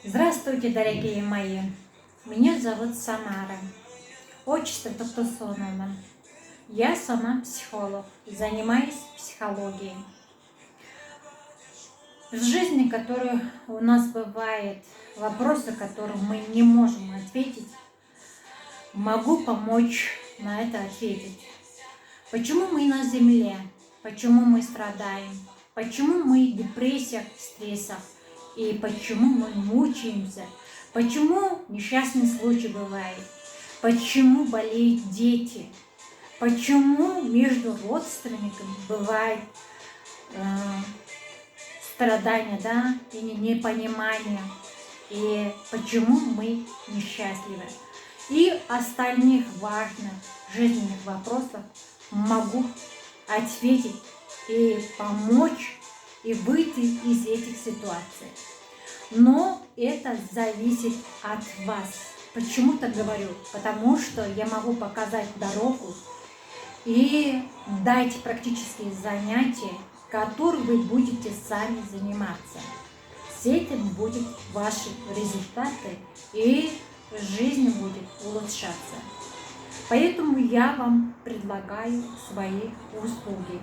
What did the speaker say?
Здравствуйте, дорогие мои! Меня зовут Самара. Отчество Токтусонова. Я сама психолог, занимаюсь психологией. В жизни, которая у нас бывает, вопросы, которые мы не можем ответить, могу помочь на это ответить. Почему мы на земле? Почему мы страдаем? Почему мы в депрессиях, стрессах? И почему мы мучаемся? Почему несчастный случай бывает? Почему болеют дети? Почему между родственниками бывает страдания, да, и непонимание? И почему мы несчастливы? И остальных важных жизненных вопросов могу ответить и помочь и выйти из этих ситуаций. Но это зависит от вас. Почему так говорю? Потому что я могу показать дорогу и дать практические занятия, которые вы будете сами заниматься. С этим будут ваши результаты и жизнь будет улучшаться. Поэтому я вам предлагаю свои услуги.